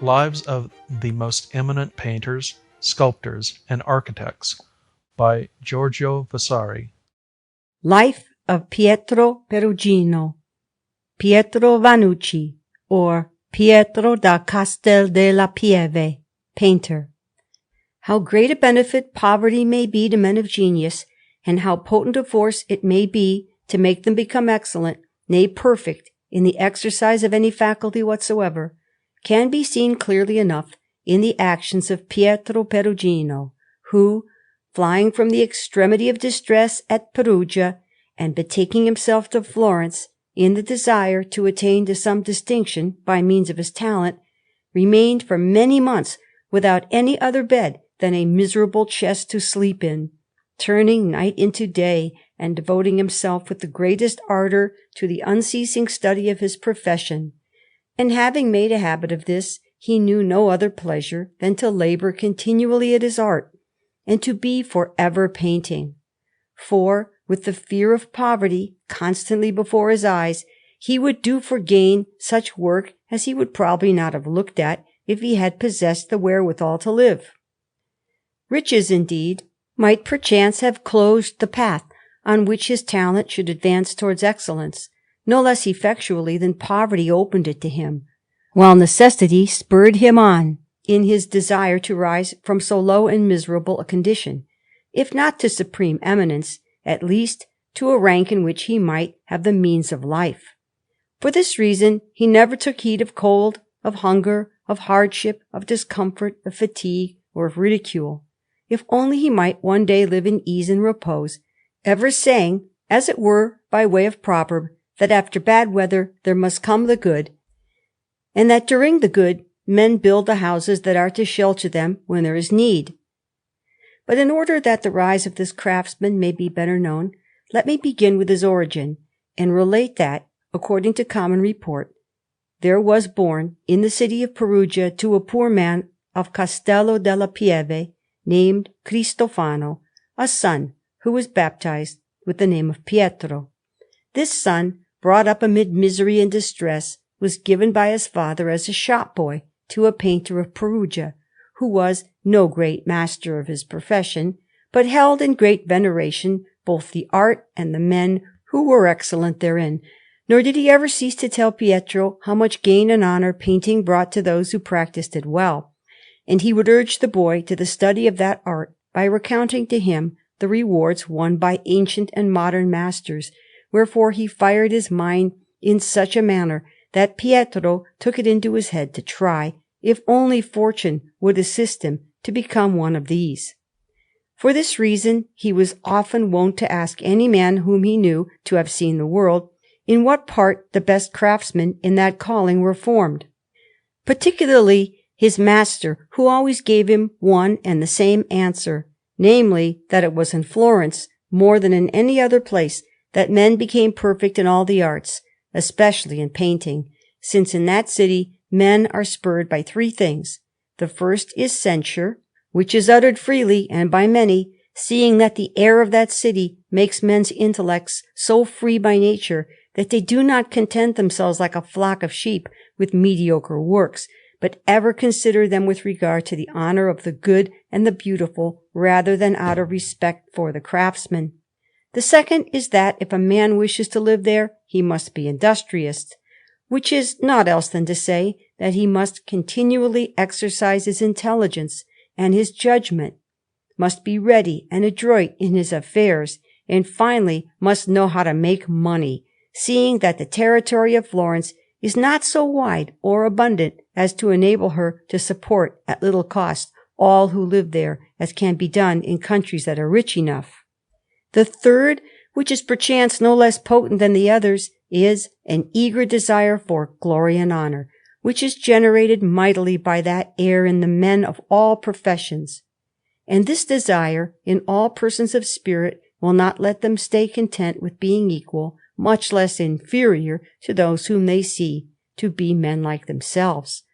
Lives of the Most Eminent Painters, Sculptors, and Architects by Giorgio Vasari. Life of Pietro Perugino, Pietro Vannucci, or Pietro da Castel della Pieve, painter. How great a benefit poverty may be to men of genius, and how potent a force it may be to make them become excellent, nay perfect, in the exercise of any faculty whatsoever, can be seen clearly enough in the actions of Pietro Perugino, who, flying from the extremity of distress at Perugia, and betaking himself to Florence, in the desire to attain to some distinction by means of his talent, remained for many months without any other bed than a miserable chest to sleep in, turning night into day, and devoting himself with the greatest ardour to the unceasing study of his profession. And having made a habit of this, he knew no other pleasure than to labour continually at his art, and to be for ever painting. For, with the fear of poverty constantly before his eyes, he would do for gain such work as he would probably not have looked at if he had possessed the wherewithal to live. Riches, indeed, might perchance have closed the path on which his talent should advance towards excellence, no less effectually than poverty opened it to him, while necessity spurred him on in his desire to rise from so low and miserable a condition, if not to supreme eminence, at least to a rank in which he might have the means of life. For this reason he never took heed of cold, of hunger, of hardship, of discomfort, of fatigue, or of ridicule, if only he might one day live in ease and repose, ever saying, as it were by way of proverb, that after bad weather there must come the good, and that during the good men build the houses that are to shelter them when there is need. But in order that the rise of this craftsman may be better known, let me begin with his origin, and relate that, according to common report, there was born in the city of Perugia to a poor man of Castello della Pieve, named Cristofano, a son who was baptized with the name of Pietro. This son, brought up amid misery and distress, was given by his father as a shop boy to a painter of Perugia, who was no great master of his profession, but held in great veneration both the art and the men who were excellent therein. Nor did he ever cease to tell Pietro how much gain and honour painting brought to those who practised it well, and he would urge the boy to the study of that art by recounting to him the rewards won by ancient and modern masters, wherefore he fired his mind in such a manner that Pietro took it into his head to try, if only fortune would assist him, to become one of these. For this reason he was often wont to ask any man whom he knew to have seen the world, in what part the best craftsmen in that calling were formed. Particularly his master, who always gave him one and the same answer, namely, that it was in Florence, more than in any other place, that men became perfect in all the arts, especially in painting, since in that city men are spurred by three things. The first is censure, which is uttered freely and by many, seeing that the air of that city makes men's intellects so free by nature that they do not content themselves like a flock of sheep with mediocre works, but ever consider them with regard to the honour of the good and the beautiful rather than out of respect for the craftsman. The second is that if a man wishes to live there, he must be industrious, which is not else than to say that he must continually exercise his intelligence and his judgment, must be ready and adroit in his affairs, and finally must know how to make money, seeing that the territory of Florence is not so wide or abundant as to enable her to support at little cost all who live there, as can be done in countries that are rich enough. The third, which is perchance no less potent than the others, is an eager desire for glory and honour, which is generated mightily by that air in the men of all professions. And this desire in all persons of spirit will not let them stay content with being equal, much less inferior, to those whom they see to be men like themselves,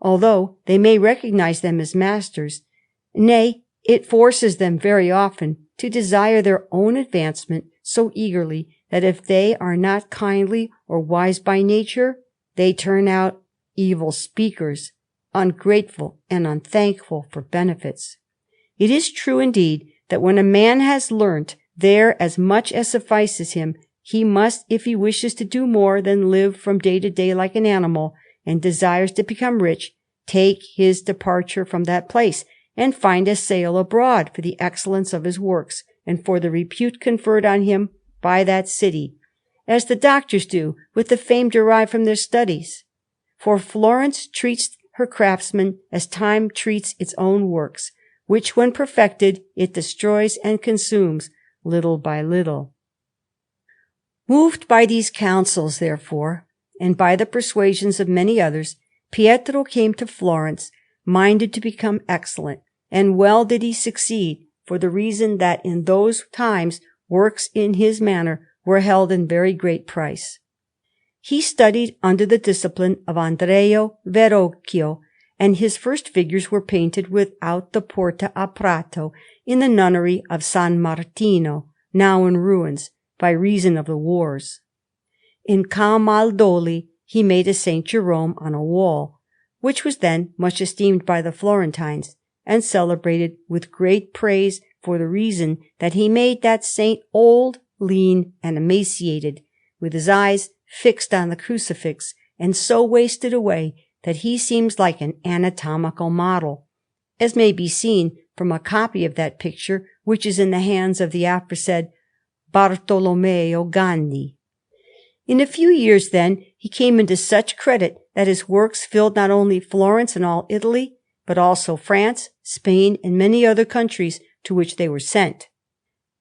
although they may recognize them as masters. Nay, it forces them very often to desire their own advancement so eagerly that if they are not kindly or wise by nature, they turn out evil speakers, ungrateful and unthankful for benefits. It is true indeed that when a man has learnt there as much as suffices him, he must, if he wishes to do more than live from day to day like an animal, and desires to become rich, take his departure from that place, and find a sale abroad for the excellence of his works, and for the repute conferred on him by that city, as the doctors do with the fame derived from their studies. For Florence treats her craftsmen as time treats its own works, which when perfected it destroys and consumes little by little. Moved by these counsels, therefore, and by the persuasions of many others, Pietro came to Florence, minded to become excellent, and well did he succeed, for the reason that in those times works in his manner were held in very great price. He studied under the discipline of Andrea del Verrocchio, and his first figures were painted without the Porta a Prato in the nunnery of San Martino, now in ruins, by reason of the wars. In Camaldoli he made a Saint Jerome on a wall, which was then much esteemed by the Florentines, and celebrated with great praise for the reason that he made that saint old, lean, and emaciated, with his eyes fixed on the crucifix, and so wasted away that he seems like an anatomical model, as may be seen from a copy of that picture which is in the hands of the aforesaid Bartolomeo Ganni. In a few years, then, he came into such credit that his works filled not only Florence and all Italy, but also France, Spain, and many other countries to which they were sent.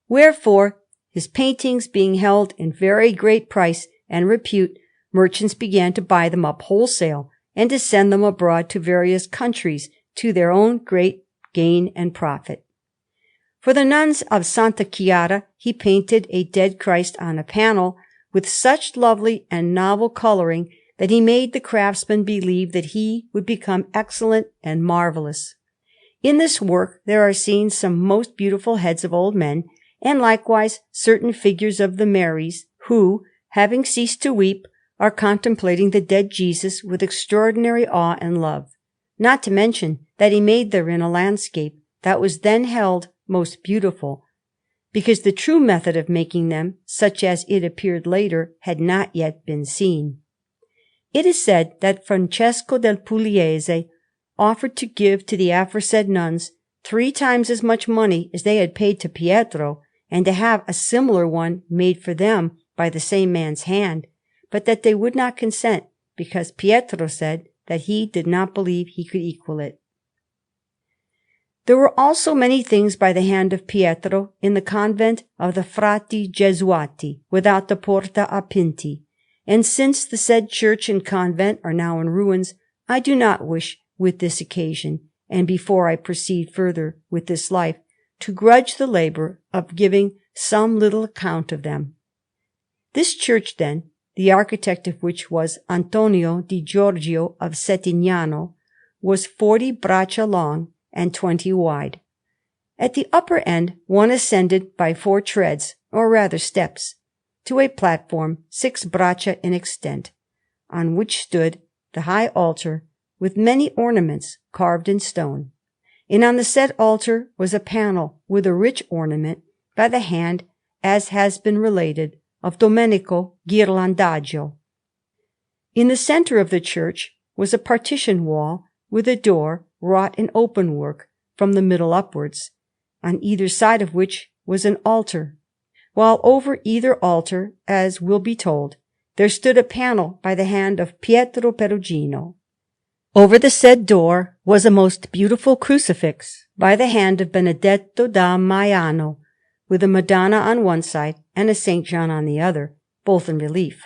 Wherefore, his paintings being held in very great price and repute, merchants began to buy them up wholesale, and to send them abroad to various countries, to their own great gain and profit. For the nuns of Santa Chiara he painted a Dead Christ on a panel, with such lovely and novel colouring that he made the craftsman believe that he would become excellent and marvellous. In this work there are seen some most beautiful heads of old men, and likewise certain figures of the Marys, who, having ceased to weep, are contemplating the dead Jesus with extraordinary awe and love, not to mention that he made therein a landscape that was then held most beautiful, because the true method of making them, such as it appeared later, had not yet been seen. It is said that Francesco del Pugliese offered to give to the aforesaid nuns 3 times as much money as they had paid to Pietro, and to have a similar one made for them by the same man's hand, but that they would not consent, because Pietro said that he did not believe he could equal it. There were also many things by the hand of Pietro in the convent of the Frati Gesuati, without the Porta a Pinti, and since the said church and convent are now in ruins, I do not wish with this occasion, and before I proceed further with this life, to grudge the labour of giving some little account of them. This church, then, the architect of which was Antonio di Giorgio of Settignano, was 40 braccia long and 20 wide. At the upper end one ascended by 4 treads, or rather steps, to a platform 6 braccia in extent, on which stood the high altar with many ornaments carved in stone. And on the said altar was a panel with a rich ornament by the hand, as has been related, of Domenico Ghirlandaio. In the centre of the church was a partition wall with a door wrought in open work from the middle upwards, on either side of which was an altar, while over either altar, as will be told, there stood a panel by the hand of Pietro Perugino. Over the said door was a most beautiful crucifix by the hand of Benedetto da Maiano, with a Madonna on one side and a St. John on the other, both in relief.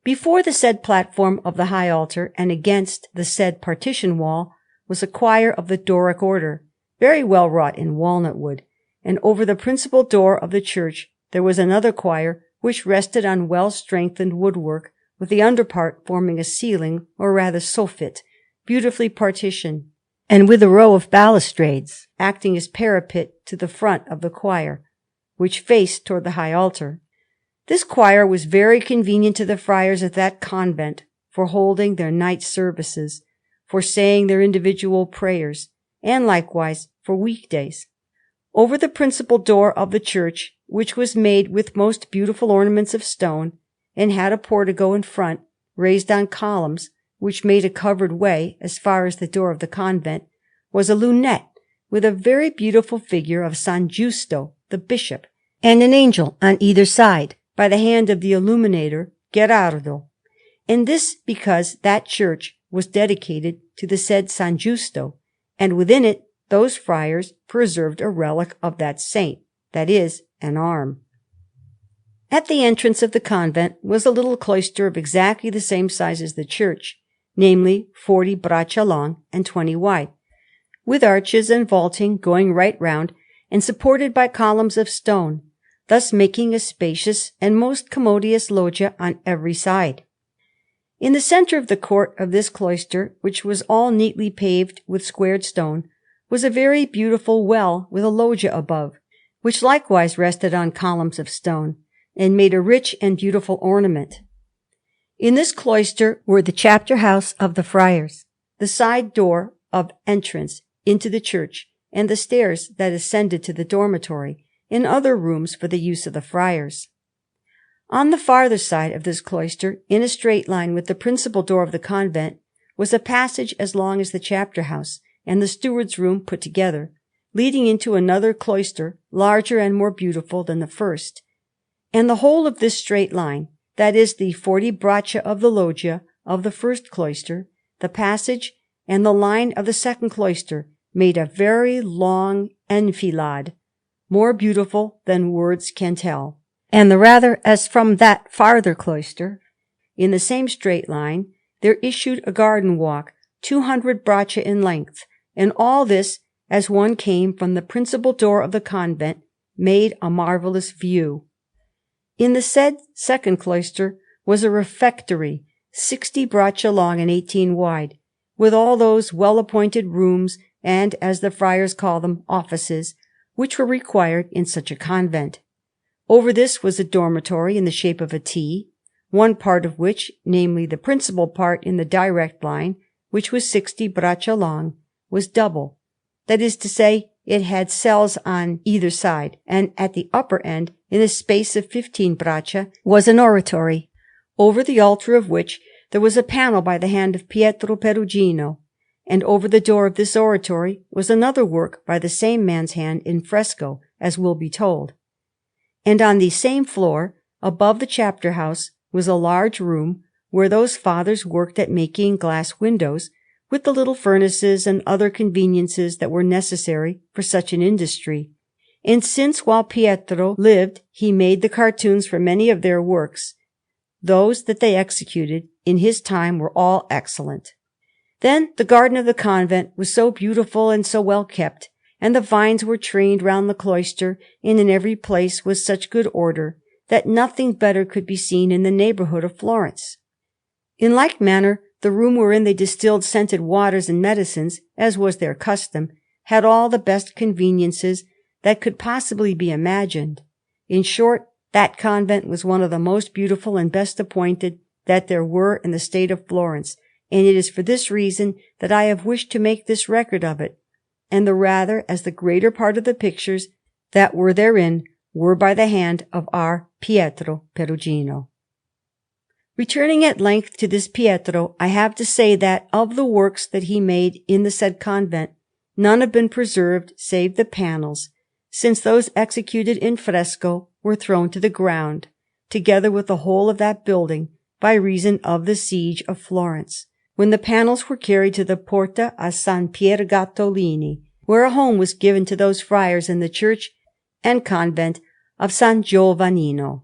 Before the said platform of the high altar and against the said partition wall was a choir of the Doric order, very well wrought in walnut wood, and over the principal door of the church there was another choir which rested on well-strengthened woodwork, with the underpart forming a ceiling, or rather soffit, beautifully partitioned, and with a row of balustrades acting as parapet to the front of the choir, which faced toward the high altar. This choir was very convenient to the friars of that convent for holding their night services, for saying their individual prayers, and likewise for weekdays. Over the principal door of the church, which was made with most beautiful ornaments of stone, and had a portico in front, raised on columns, which made a covered way as far as the door of the convent, was a lunette with a very beautiful figure of San Giusto, the bishop, and an angel on either side, by the hand of the illuminator Gherardo, and this because that church was dedicated to the said San Giusto, and within it those friars preserved a relic of that saint, that is, an arm. At the entrance of the convent was a little cloister of exactly the same size as the church, namely 40 braccia long and 20 wide, with arches and vaulting going right round, and supported by columns of stone, thus making a spacious and most commodious loggia on every side. In the centre of the court of this cloister, which was all neatly paved with squared stone, was a very beautiful well with a loggia above, which likewise rested on columns of stone, and made a rich and beautiful ornament. In this cloister were the chapter house of the friars, the side door of entrance into the church, and the stairs that ascended to the dormitory, and other rooms for the use of the friars. On the farther side of this cloister, in a straight line with the principal door of the convent, was a passage as long as the chapter house and the steward's room put together, leading into another cloister, larger and more beautiful than the first. And the whole of this straight line, that is, the 40 braccia of the loggia of the first cloister, the passage, and the line of the second cloister, made a very long enfilade, more beautiful than words can tell. And the rather as from that farther cloister, in the same straight line, there issued a garden walk 200 braccia in length, and all this, as one came from the principal door of the convent, made a marvellous view. In the said second cloister was a refectory, 60 braccia long and 18 wide, with all those well-appointed rooms and, as the friars call them, offices, which were required in such a convent. Over this was a dormitory in the shape of a T, one part of which, namely the principal part in the direct line, which was 60 braccia long, was double. That is to say, it had cells on either side, and at the upper end, in a space of 15 braccia, was an oratory, over the altar of which there was a panel by the hand of Pietro Perugino, and over the door of this oratory was another work by the same man's hand in fresco, as will be told. And on the same floor, above the chapter house, was a large room where those fathers worked at making glass windows, with the little furnaces and other conveniences that were necessary for such an industry. And since while Pietro lived he made the cartoons for many of their works, those that they executed in his time were all excellent. Then the garden of the convent was so beautiful and so well kept, and the vines were trained round the cloister, and in every place was such good order, that nothing better could be seen in the neighbourhood of Florence. In like manner, the room wherein they distilled scented waters and medicines, as was their custom, had all the best conveniences that could possibly be imagined. In short, that convent was one of the most beautiful and best appointed that there were in the state of Florence, and it is for this reason that I have wished to make this record of it, and the rather as the greater part of the pictures that were therein were by the hand of our Pietro Perugino. Returning at length to this Pietro, I have to say that of the works that he made in the said convent, none have been preserved save the panels, since those executed in fresco were thrown to the ground, together with the whole of that building, by reason of the siege of Florence, when the panels were carried to the Porta a San Pier Gattolini, where a home was given to those friars in the church and convent of San Giovannino.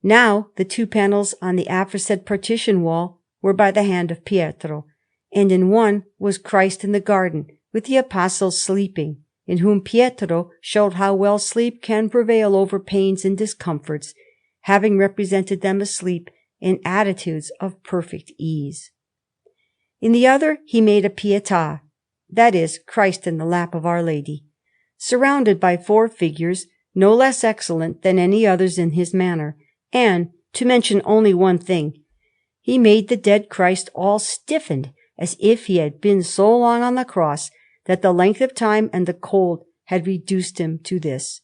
Now the 2 panels on the aforesaid partition wall were by the hand of Pietro, and in one was Christ in the garden, with the apostles sleeping, in whom Pietro showed how well sleep can prevail over pains and discomforts, having represented them asleep in attitudes of perfect ease. In the other he made a Pietà, that is, Christ in the lap of Our Lady, surrounded by 4 figures, no less excellent than any others in his manner. And, to mention only one thing, he made the dead Christ all stiffened, as if he had been so long on the cross that the length of time and the cold had reduced him to this.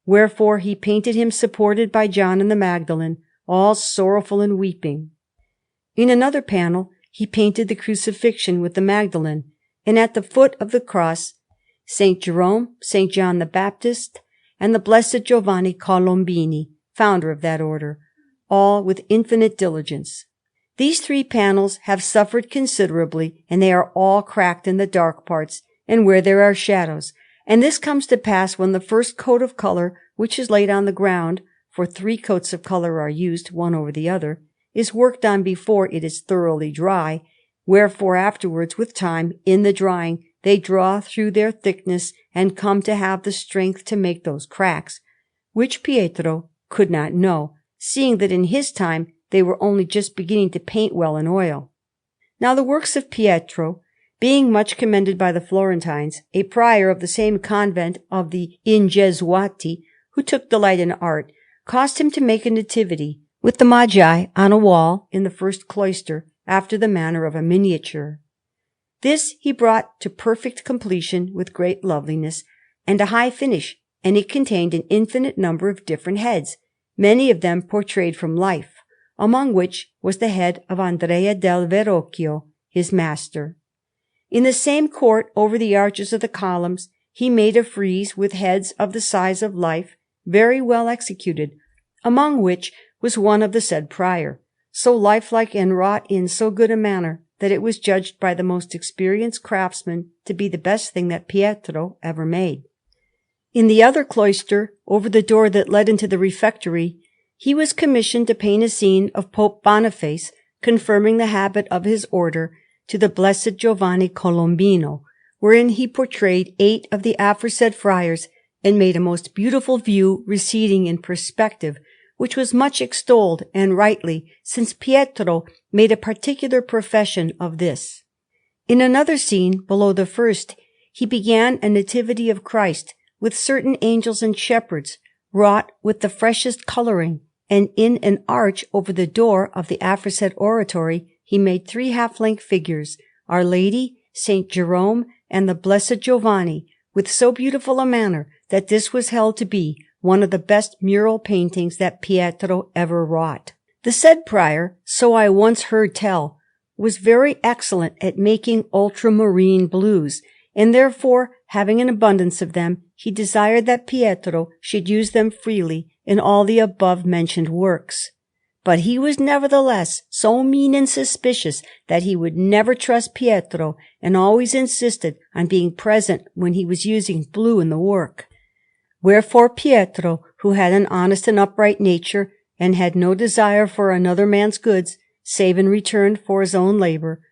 Wherefore he painted him supported by John and the Magdalene, all sorrowful and weeping. In another panel he painted the crucifixion with the Magdalene, and at the foot of the cross St. Jerome, St. John the Baptist, and the Blessed Giovanni Colombini, founder of that order, all with infinite diligence. These 3 panels have suffered considerably, and they are all cracked in the dark parts and where there are shadows, and this comes to pass when the first coat of color, which is laid on the ground, for 3 coats of color are used, one over the other, is worked on before it is thoroughly dry, wherefore afterwards, with time, in the drying, they draw through their thickness and come to have the strength to make those cracks, which Pietro could not know, seeing that in his time they were only just beginning to paint well in oil. Now the works of Pietro, being much commended by the Florentines, a prior of the same convent of the Ingessati, who took delight in art, caused him to make a nativity, with the Magi on a wall in the first cloister, after the manner of a miniature. This he brought to perfect completion with great loveliness and a high finish, and it contained an infinite number of different heads, many of them portrayed from life, among which was the head of Andrea del Verrocchio, his master. In the same court, over the arches of the columns, he made a frieze with heads of the size of life, very well executed, among which was one of the said prior, so lifelike and wrought in so good a manner that it was judged by the most experienced craftsmen to be the best thing that Pietro ever made. In the other cloister, over the door that led into the refectory, he was commissioned to paint a scene of Pope Boniface, confirming the habit of his order, to the Blessed Giovanni Colombino, wherein he portrayed 8 of the aforesaid friars, and made a most beautiful view receding in perspective, which was much extolled, and rightly, since Pietro made a particular profession of this. In another scene, below the first, he began a Nativity of Christ, with certain angels and shepherds, wrought with the freshest colouring, and in an arch over the door of the aforesaid oratory he made 3 half-length figures, Our Lady, St. Jerome, and the Blessed Giovanni, with so beautiful a manner that this was held to be one of the best mural paintings that Pietro ever wrought. The said prior, so I once heard tell, was very excellent at making ultramarine blues, and therefore, having an abundance of them, he desired that Pietro should use them freely in all the above-mentioned works. But he was nevertheless so mean and suspicious that he would never trust Pietro, and always insisted on being present when he was using blue in the work. Wherefore Pietro, who had an honest and upright nature, and had no desire for another man's goods, save in return for his own labour,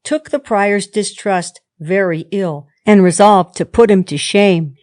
took the prior's distrust very ill, and resolved to put him to shame.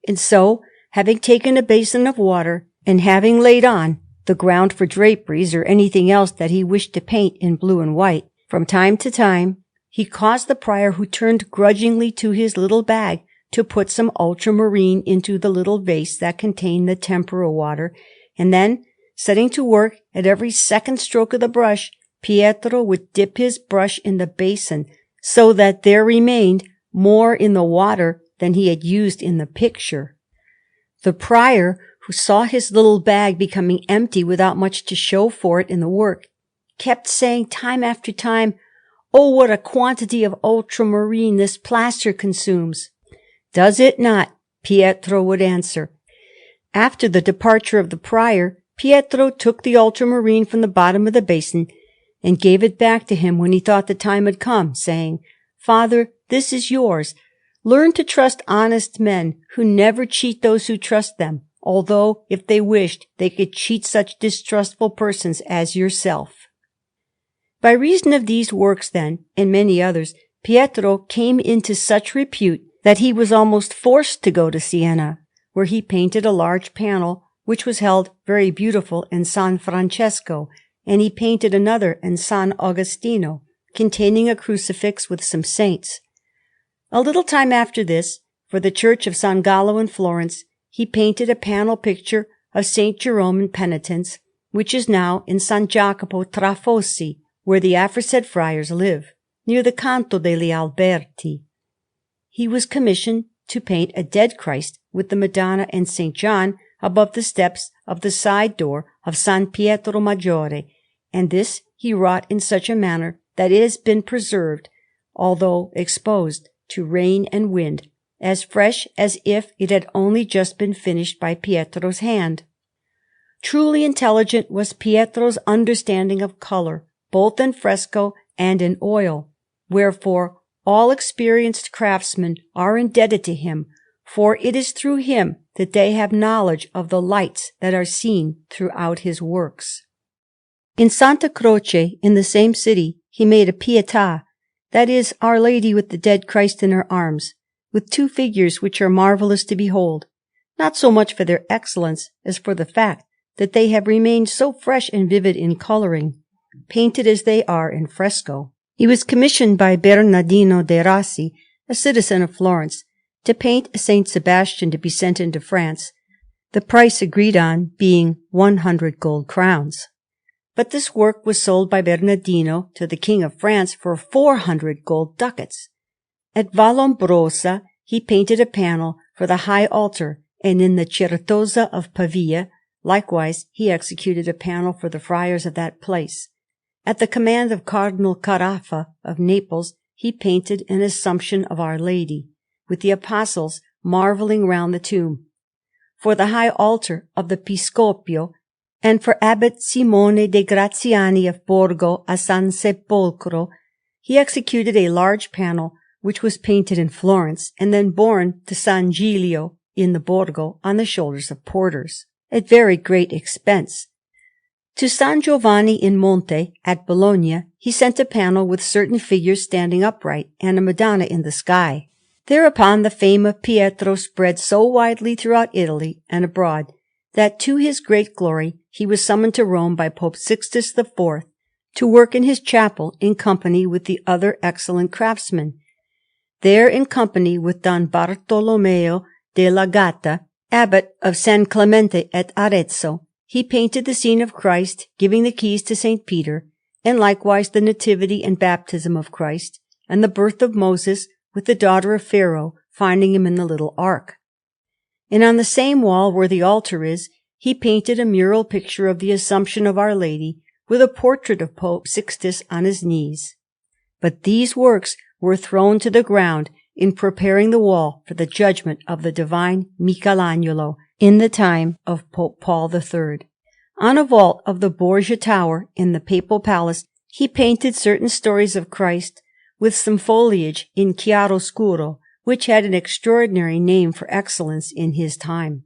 And so, having taken a basin of water, and having laid on the ground for draperies or anything else that he wished to paint in blue and white, from time to time he caused the prior, who turned grudgingly to his little bag, to put some ultramarine into the little vase that contained the tempera water, and then, setting to work at every second stroke of the brush, Pietro would dip his brush in the basin, so that there remained more in the water than he had used in the picture. The prior, who saw his little bag becoming empty without much to show for it in the work, kept saying time after time, "Oh, what a quantity of ultramarine this plaster consumes!" "Does it not?" Pietro would answer. After the departure of the prior, Pietro took the ultramarine from the bottom of the basin and gave it back to him when he thought the time had come, saying, "Father, this is yours. Learn to trust honest men who never cheat those who trust them, although, if they wished, they could cheat such distrustful persons as yourself." By reason of these works, then, and many others, Pietro came into such repute that he was almost forced to go to Siena, where he painted a large panel, which was held very beautiful in San Francesco, and he painted another in San Agostino, containing a crucifix with some saints. A little time after this, for the church of San Gallo in Florence, he painted a panel picture of St. Jerome in penitence, which is now in San Jacopo tra Fossi, where the aforesaid friars live. near the Canto degli Alberti. He was commissioned to paint a Dead Christ with the Madonna and St. John above the steps of the side door of San Pietro Maggiore, and this he wrought in such a manner that it has been preserved, although exposed to rain and wind, as fresh as if it had only just been finished by Pietro's hand. Truly intelligent was Pietro's understanding of colour, both in fresco and in oil, wherefore all experienced craftsmen are indebted to him, for it is through him that they have knowledge of the lights that are seen throughout his works. In Santa Croce, in the same city, he made a Pietà, that is, Our Lady with the Dead Christ in her arms, with two figures which are marvellous to behold, not so much for their excellence as for the fact that they have remained so fresh and vivid in colouring, painted as they are in fresco. He was commissioned by Bernardino de Rossi, a citizen of Florence, to paint a Saint Sebastian to be sent into France, the price agreed on being 100 gold crowns. But this work was sold by Bernardino to the King of France for 400 gold ducats. At Vallombrosa he painted a panel for the high altar, and in the Certosa of Pavia likewise he executed a panel for the friars of that place. At the command of Cardinal Carafa of Naples he painted an Assumption of Our Lady, with the apostles marvelling round the tomb. For the high altar of the Piscopio, and for Abbot Simone de Graziani of Borgo a San Sepolcro, he executed a large panel which was painted in Florence and then borne to San Giglio in the Borgo on the shoulders of porters, at very great expense. To San Giovanni in Monte at Bologna he sent a panel with certain figures standing upright and a Madonna in the sky. Thereupon the fame of Pietro spread so widely throughout Italy and abroad that to his great glory he was summoned to Rome by Pope Sixtus IV to work in his chapel in company with the other excellent craftsmen. There, in company with Don Bartolomeo della Gatta, abbot of San Clemente at Arezzo, he painted the scene of Christ giving the keys to St. Peter, and likewise the Nativity and Baptism of Christ, and the birth of Moses with the daughter of Pharaoh finding him in the little ark. And on the same wall where the altar is, he painted a mural picture of the Assumption of Our Lady, with a portrait of Pope Sixtus on his knees. But these works were thrown to the ground in preparing the wall for the judgment of the divine Michelangelo in the time of Pope Paul III. On a vault of the Borgia Tower in the Papal Palace he painted certain stories of Christ with some foliage in chiaroscuro, which had an extraordinary name for excellence in his time.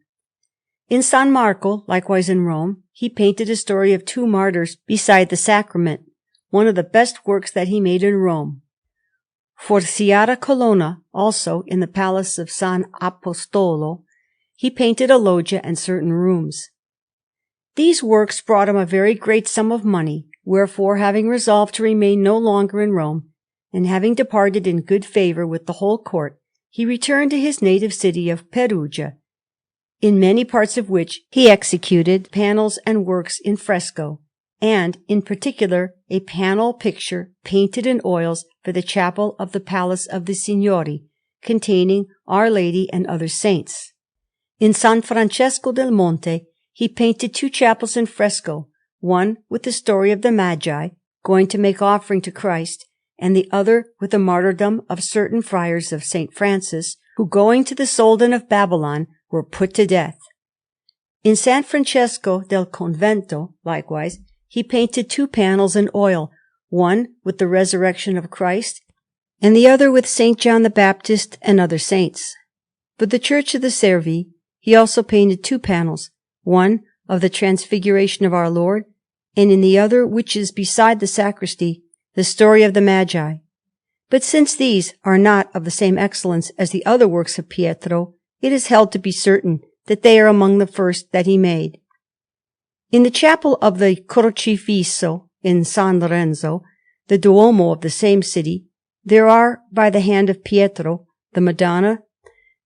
In San Marco, likewise in Rome, he painted a story of two martyrs beside the sacrament, one of the best works that he made in Rome. For Sciarra Colonna, also in the palace of San Apostolo, he painted a loggia and certain rooms. These works brought him a very great sum of money, wherefore, having resolved to remain no longer in Rome, and having departed in good favour with the whole court, he returned to his native city of Perugia, in many parts of which he executed panels and works in fresco, and, in particular, a panel picture painted in oils for the chapel of the Palace of the Signori, containing Our Lady and other saints. In San Francesco del Monte he painted two chapels in fresco, one with the story of the Magi, going to make offering to Christ, and the other with the martyrdom of certain friars of St. Francis, who, going to the Soldan of Babylon, were put to death. In San Francesco del Convento, likewise, he painted two panels in oil, one with the resurrection of Christ, and the other with St. John the Baptist and other saints. For the Church of the Servi he also painted two panels, one of the Transfiguration of our Lord, and in the other, which is beside the sacristy, the story of the Magi. But since these are not of the same excellence as the other works of Pietro, it is held to be certain that they are among the first that he made. In the chapel of the Crocifisso in San Lorenzo, the Duomo of the same city, there are, by the hand of Pietro, the Madonna,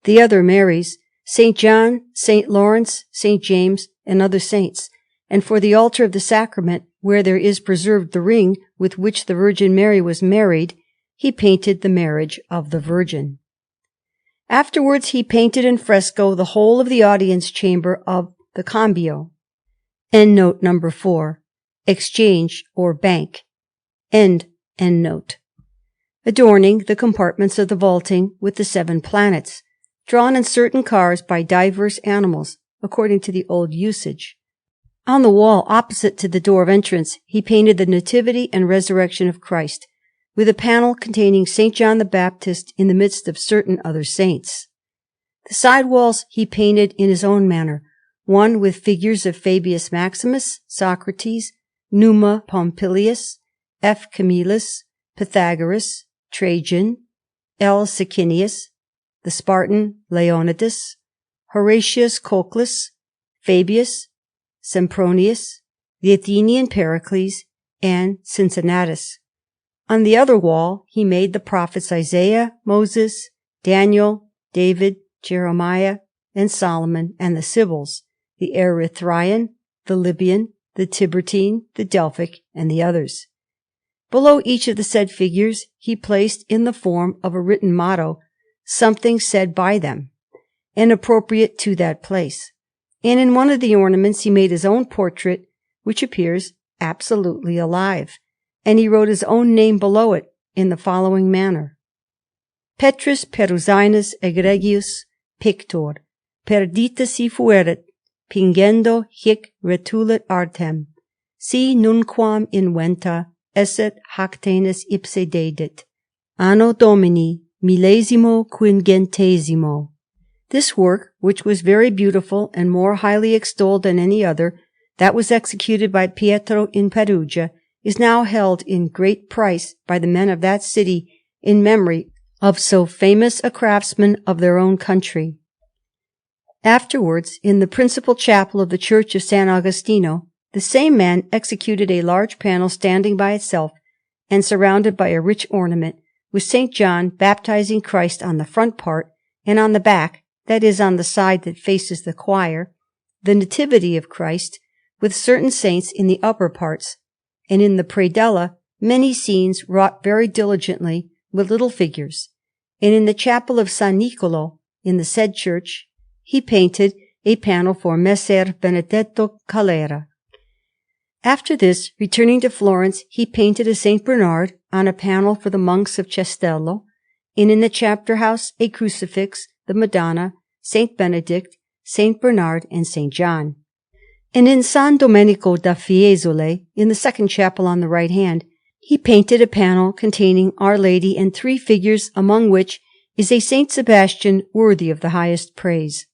the other Marys, St. John, St. Lawrence, St. James, and other saints, and for the altar of the sacrament, where there is preserved the ring with which the Virgin Mary was married, he painted the marriage of the Virgin. Afterwards he painted in fresco the whole of the audience chamber of the Cambio. Endnote number 4. Exchange or bank. Endnote. Adorning the compartments of the vaulting with the 7 planets, drawn in certain cars by diverse animals, according to the old usage. On the wall opposite to the door of entrance, he painted the Nativity and Resurrection of Christ, with a panel containing St. John the Baptist in the midst of certain other saints. The side walls he painted in his own manner, one with figures of Fabius Maximus, Socrates, Numa Pompilius, F. Camillus, Pythagoras, Trajan, L. Sicinius, the Spartan Leonidas, Horatius Cocles, Fabius, Sempronius, the Athenian Pericles, and Cincinnatus. On the other wall he made the prophets Isaiah, Moses, Daniel, David, Jeremiah, and Solomon, and the Sibyls, the Erythraean, the Libyan, the Tiburtine, the Delphic, and the others. Below each of the said figures he placed in the form of a written motto something said by them, and appropriate to that place. And in one of the ornaments he made his own portrait, which appears absolutely alive, and he wrote his own name below it in the following manner: Petrus Perusinus egregius pictor, perdita si fuerit, pingendo hic retulit artem, si nunquam inventa esset hactenus ipse dedit, anno Domini millesimo quingentesimo. This work, which was very beautiful and more highly extolled than any other, that was executed by Pietro in Perugia, is now held in great price by the men of that city in memory of so famous a craftsman of their own country. Afterwards, in the principal chapel of the Church of San Agostino, the same man executed a large panel standing by itself and surrounded by a rich ornament, with St. John baptizing Christ on the front part, and on the back, that is, on the side that faces the choir, the Nativity of Christ, with certain saints in the upper parts, and in the predella many scenes wrought very diligently with little figures. And in the chapel of San Nicolo, in the said church, he painted a panel for Messer Benedetto Calera. After this, returning to Florence, he painted a St. Bernard on a panel for the monks of Cestello, and in the chapter house a crucifix, the Madonna, St. Benedict, St. Bernard, and St. John. And in San Domenico da Fiesole, in the second chapel on the right hand, he painted a panel containing Our Lady and 3 figures, among which is a St. Sebastian worthy of the highest praise.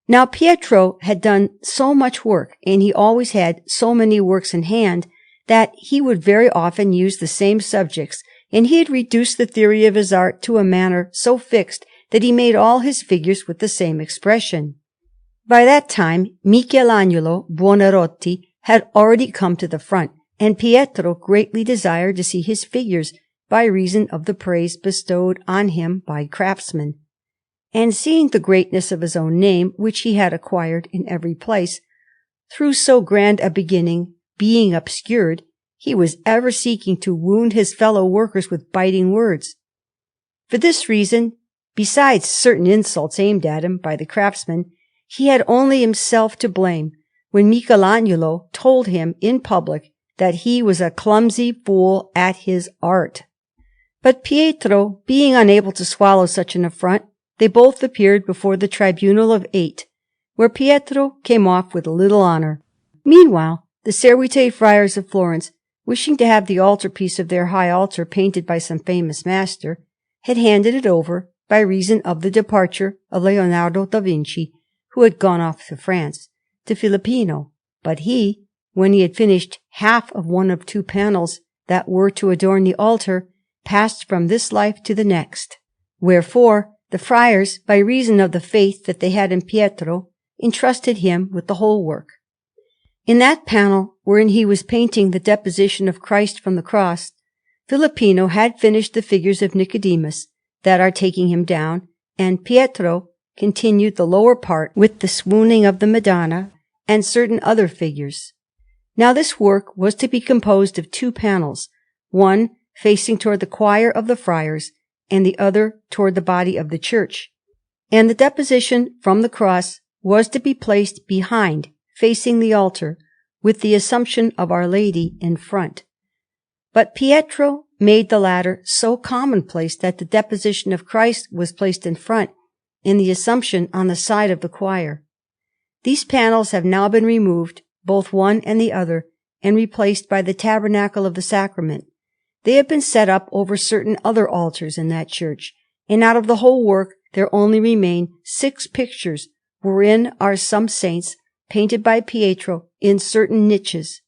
Now Pietro had done so much work, and he always had so many works in hand, that he would very often use the same subjects, and he had reduced the theory of his art to a manner so fixed that he made all his figures with the same expression. By that time Michelangelo Buonarroti had already come to the front, and Pietro greatly desired to see his figures by reason of the praise bestowed on him by craftsmen. And seeing the greatness of his own name, which he had acquired in every place, through so grand a beginning being obscured, he was ever seeking to wound his fellow workers with biting words. For this reason, besides certain insults aimed at him by the craftsmen, he had only himself to blame when Michelangelo told him in public that he was a clumsy fool at his art. But Pietro, being unable to swallow such an affront, they both appeared before the Tribunal of 8, where Pietro came off with little honor. Meanwhile, the Servite friars of Florence, wishing to have the altarpiece of their high altar painted by some famous master, had handed it over, by reason of the departure of Leonardo da Vinci, who had gone off to France, to Filippino. But he, when he had finished half of one of 2 panels that were to adorn the altar, passed from this life to the next. Wherefore, the friars, by reason of the faith that they had in Pietro, entrusted him with the whole work. In that panel wherein he was painting the deposition of Christ from the cross, Filippino had finished the figures of Nicodemus that are taking him down, and Pietro continued the lower part with the swooning of the Madonna and certain other figures. Now this work was to be composed of 2 panels, one facing toward the choir of the friars, and the other toward the body of the church. And the deposition from the cross was to be placed behind, facing the altar, with the Assumption of Our Lady in front. But Pietro made the latter so commonplace that the deposition of Christ was placed in front, and the Assumption on the side of the choir. These panels have now been removed, both one and the other, and replaced by the tabernacle of the sacrament. They have been set up over certain other altars in that church, and out of the whole work there only remain 6 pictures, wherein are some saints, painted by Pietro, in certain niches.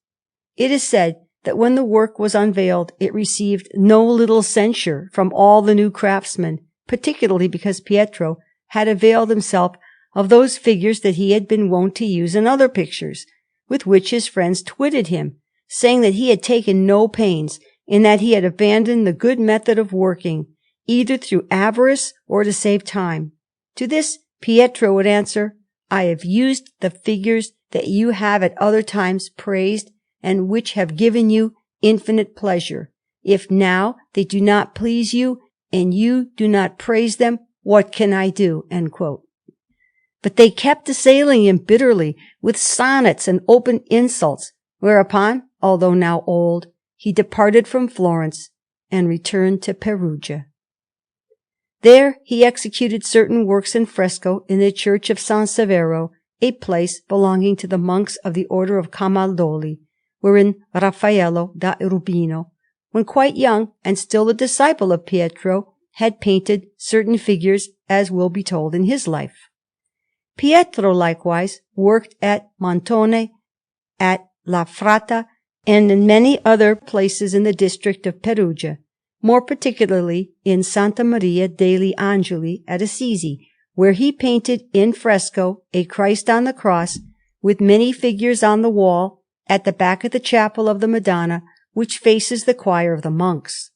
It is said that when the work was unveiled, it received no little censure from all the new craftsmen, particularly because Pietro had availed himself of those figures that he had been wont to use in other pictures, with which his friends twitted him, saying that he had taken no pains, and that he had abandoned the good method of working, either through avarice or to save time. To this Pietro would answer, "I have used the figures that you have at other times praised, and which have given you infinite pleasure. If now they do not please you, and you do not praise them, what can I do?" End quote. But they kept assailing him bitterly with sonnets and open insults, whereupon, although now old, he departed from Florence and returned to Perugia. There he executed certain works in fresco in the church of San Severo, a place belonging to the monks of the order of Camaldoli, wherein Raphael da Urbino, when quite young and still a disciple of Pietro, had painted certain figures, as will be told in his life. Pietro likewise worked at Montone, at La Fratta, and in many other places in the district of Perugia, more particularly in Santa Maria degli Angeli at Assisi, where he painted in fresco a Christ on the cross, with many figures on the wall at the back of the chapel of the Madonna, which faces the choir of the monks.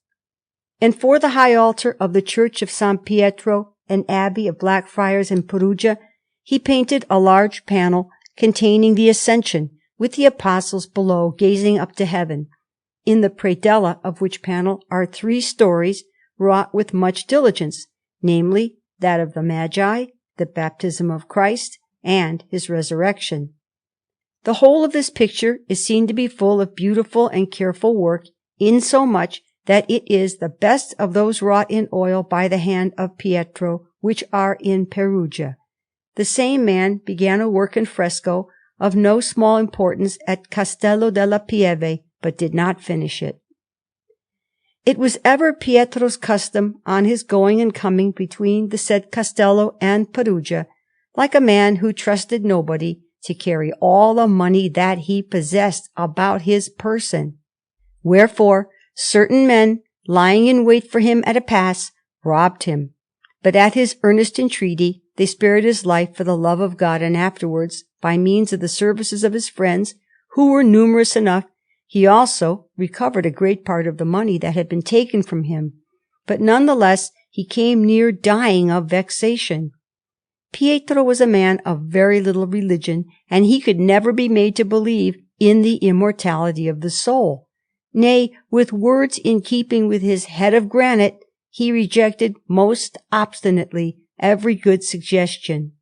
And for the high altar of the church of San Pietro, an abbey of Black Friars in Perugia, he painted a large panel containing the Ascension, with the apostles below gazing up to heaven, in the predella of which panel are 3 stories wrought with much diligence, namely that of the Magi, the baptism of Christ, and his resurrection. The whole of this picture is seen to be full of beautiful and careful work, insomuch that it is the best of those wrought in oil by the hand of Pietro, which are in Perugia. The same man began a work in fresco of no small importance at Castello della Pieve, but did not finish it. It was ever Pietro's custom, on his going and coming between the said Castello and Perugia, like a man who trusted nobody, to carry all the money that he possessed about his person. Wherefore certain men, lying in wait for him at a pass, robbed him. But at his earnest entreaty, they spared his life for the love of God, and afterwards, by means of the services of his friends, who were numerous enough, he also recovered a great part of the money that had been taken from him. But none the less he came near dying of vexation. Pietro was a man of very little religion, and he could never be made to believe in the immortality of the soul. Nay, with words in keeping with his head of granite, he rejected most obstinately every good suggestion.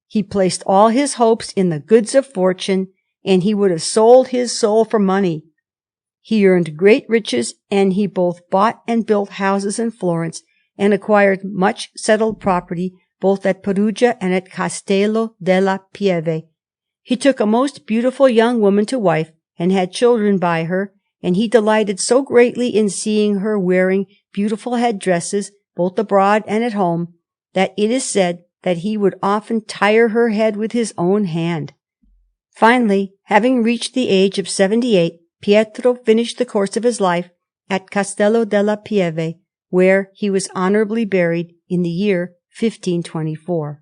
He placed all his hopes in the goods of fortune, and he would have sold his soul for money. He earned great riches, and he both bought and built houses in Florence, and acquired much settled property both at Perugia and at Castello della Pieve. He took a most beautiful young woman to wife, and had children by her, and he delighted so greatly in seeing her wearing beautiful head-dresses, both abroad and at home, that it is said that he would often tire her head with his own hand. Finally, having reached the age of 78, Pietro finished the course of his life at Castello della Pieve, where he was honorably buried in the year 1524.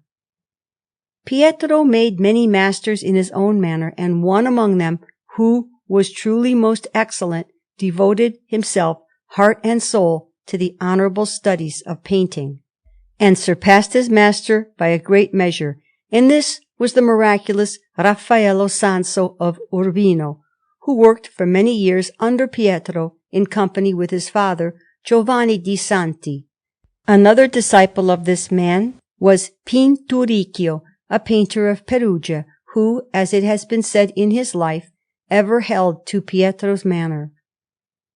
Pietro made many masters in his own manner, and one among them, who was truly most excellent, devoted himself, heart and soul, to the honorable studies of painting, and surpassed his master by a great measure, and this was the miraculous Raffaello Sanzo of Urbino, who worked for many years under Pietro in company with his father, Giovanni di Santi. Another disciple of this man was Pinturicchio, a painter of Perugia, who, as it has been said in his life, ever held to Pietro's manner.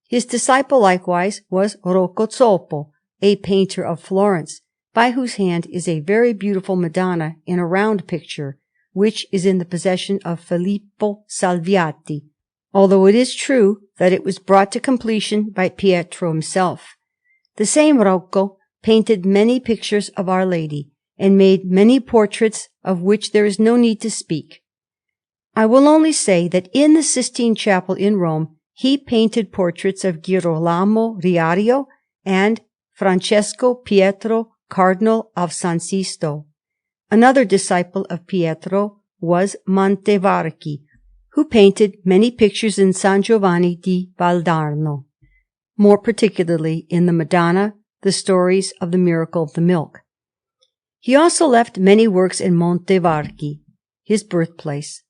His disciple likewise was Rocco Zoppo, a painter of Florence, by whose hand is a very beautiful Madonna in a round picture, which is in the possession of Filippo Salviati, although it is true that it was brought to completion by Pietro himself. The same Rocco painted many pictures of Our Lady, and made many portraits of which there is no need to speak. I will only say that in the Sistine Chapel in Rome he painted portraits of Girolamo Riario and Francesco Pietro, Cardinal of San Sisto. Another disciple of Pietro was Montevarchi, who painted many pictures in San Giovanni di Valdarno, more particularly in the Madonna, the stories of the miracle of the milk. He also left many works in Montevarchi, his birthplace.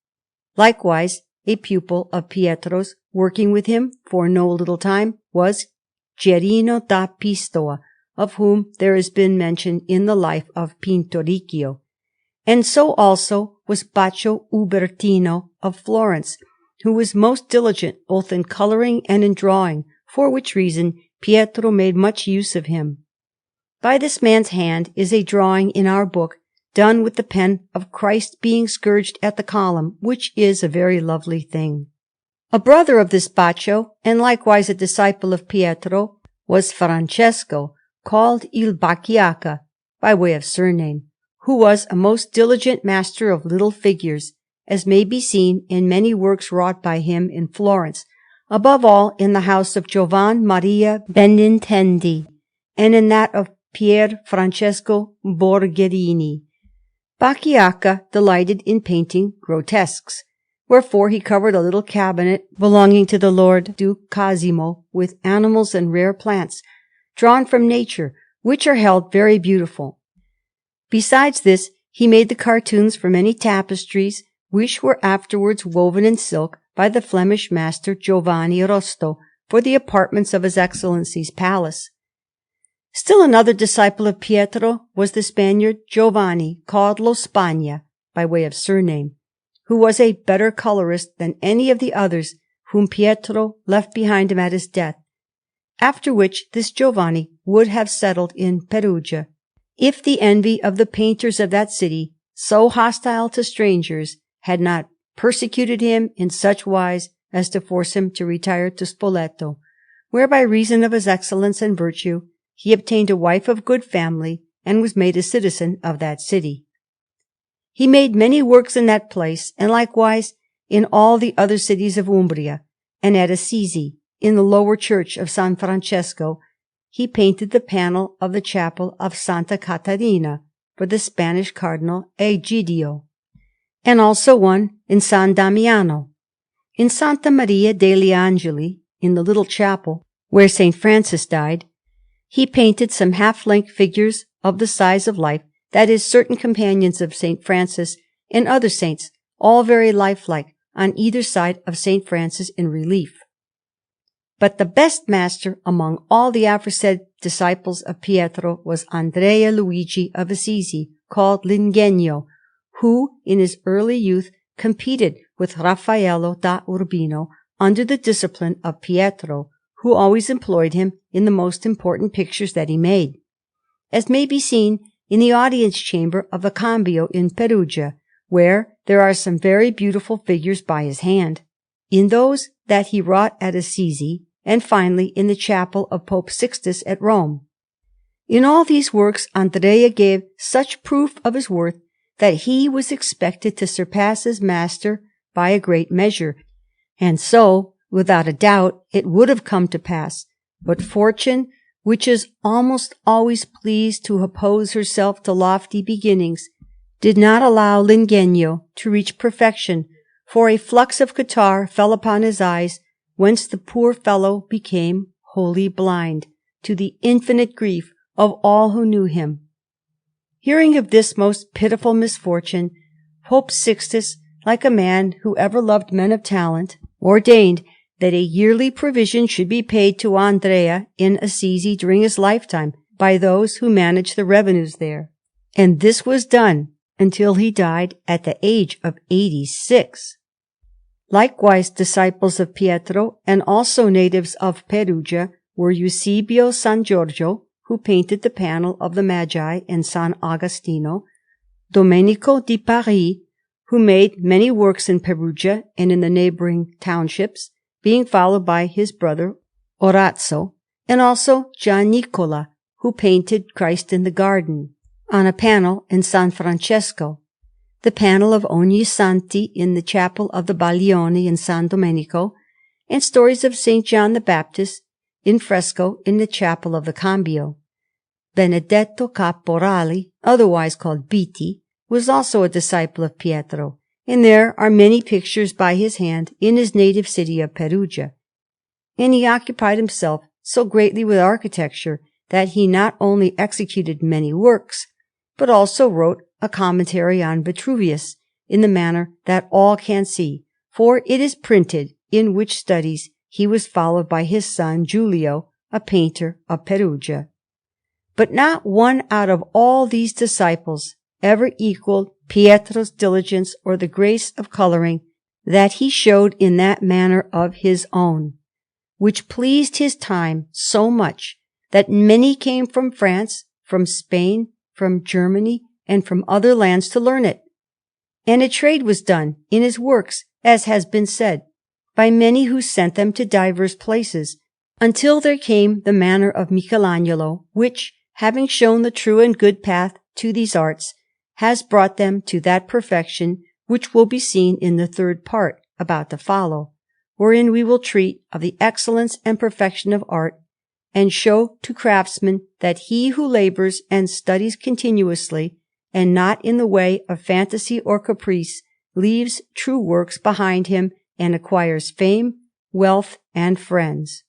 Likewise, a pupil of Pietro's, working with him for no little time, was Gerino da Pistoia, of whom there has been mention in the life of Pinturicchio. And so also was Baccio Ubertino of Florence, who was most diligent both in colouring and in drawing, for which reason Pietro made much use of him. By this man's hand is a drawing in our book, done with the pen, of Christ being scourged at the column, which is a very lovely thing. A brother of this Baccio, and likewise a disciple of Pietro, was Francesco, called Il Bacchiacca, by way of surname, who was a most diligent master of little figures, as may be seen in many works wrought by him in Florence, above all in the house of Giovan Maria Benintendi, and in that of Pier Francesco Borgherini. Bacchiacca delighted in painting grotesques, wherefore he covered a little cabinet belonging to the Lord Duke Cosimo with animals and rare plants, drawn from nature, which are held very beautiful. Besides this, he made the cartoons for many tapestries, which were afterwards woven in silk by the Flemish master Giovanni Rosto for the apartments of His Excellency's palace. Still another disciple of Pietro was the Spaniard Giovanni, called Lo Spagna, by way of surname, who was a better colourist than any of the others whom Pietro left behind him at his death, after which this Giovanni would have settled in Perugia, if the envy of the painters of that city, so hostile to strangers, had not persecuted him in such wise as to force him to retire to Spoleto, where by reason of his excellence and virtue he obtained a wife of good family, and was made a citizen of that city. He made many works in that place, and likewise in all the other cities of Umbria, and at Assisi, in the lower church of San Francesco, he painted the panel of the chapel of Santa Caterina for the Spanish Cardinal Egidio, and also one in San Damiano. In Santa Maria degli Angeli, in the little chapel where St. Francis died, he painted some half-length figures of the size of life, that is, certain companions of St. Francis and other saints, all very lifelike, on either side of St. Francis in relief. But the best master among all the aforesaid disciples of Pietro was Andrea Luigi of Assisi, called L'Ingegno, who in his early youth competed with Raffaello da Urbino under the discipline of Pietro, who always employed him in the most important pictures that he made, as may be seen in the audience chamber of the Cambio in Perugia, where there are some very beautiful figures by his hand, in those that he wrought at Assisi, and finally in the chapel of Pope Sixtus at Rome. In all these works Andrea gave such proof of his worth that he was expected to surpass his master by a great measure, and so, without a doubt, it would have come to pass, but fortune, which is almost always pleased to oppose herself to lofty beginnings, did not allow L'Ingegno to reach perfection, for a flux of catarrh fell upon his eyes, whence the poor fellow became wholly blind, to the infinite grief of all who knew him. Hearing of this most pitiful misfortune, Pope Sixtus, like a man who ever loved men of talent, ordained that a yearly provision should be paid to Andrea in Assisi during his lifetime by those who managed the revenues there, and this was done until he died at the age of 86. Likewise, disciples of Pietro and also natives of Perugia were Eusebio San Giorgio, who painted the panel of the Magi in San Agostino, Domenico di Paris, who made many works in Perugia and in the neighboring townships, being followed by his brother Orazio, and also Gian Nicola, who painted Christ in the Garden on a panel in San Francesco, the panel of Ognissanti in the chapel of the Baglioni in San Domenico, and stories of St. John the Baptist in fresco in the chapel of the Cambio. Benedetto Caporali, otherwise called Biti, was also a disciple of Pietro, and there are many pictures by his hand in his native city of Perugia. And he occupied himself so greatly with architecture that he not only executed many works, but also wrote a commentary on Vitruvius in the manner that all can see, for it is printed, in which studies he was followed by his son Giulio, a painter of Perugia. But not one out of all these disciples ever equaled Pietro's diligence or the grace of coloring that he showed in that manner of his own, which pleased his time so much that many came from France, from Spain, from Germany, and from other lands to learn it. And a trade was done in his works, as has been said, by many who sent them to divers places, until there came the manner of Michelangelo, which, having shown the true and good path to these arts, has brought them to that perfection which will be seen in the third part about to follow, wherein we will treat of the excellence and perfection of art, and show to craftsmen that he who labors and studies continuously, and not in the way of fantasy or caprice, leaves true works behind him and acquires fame, wealth, and friends.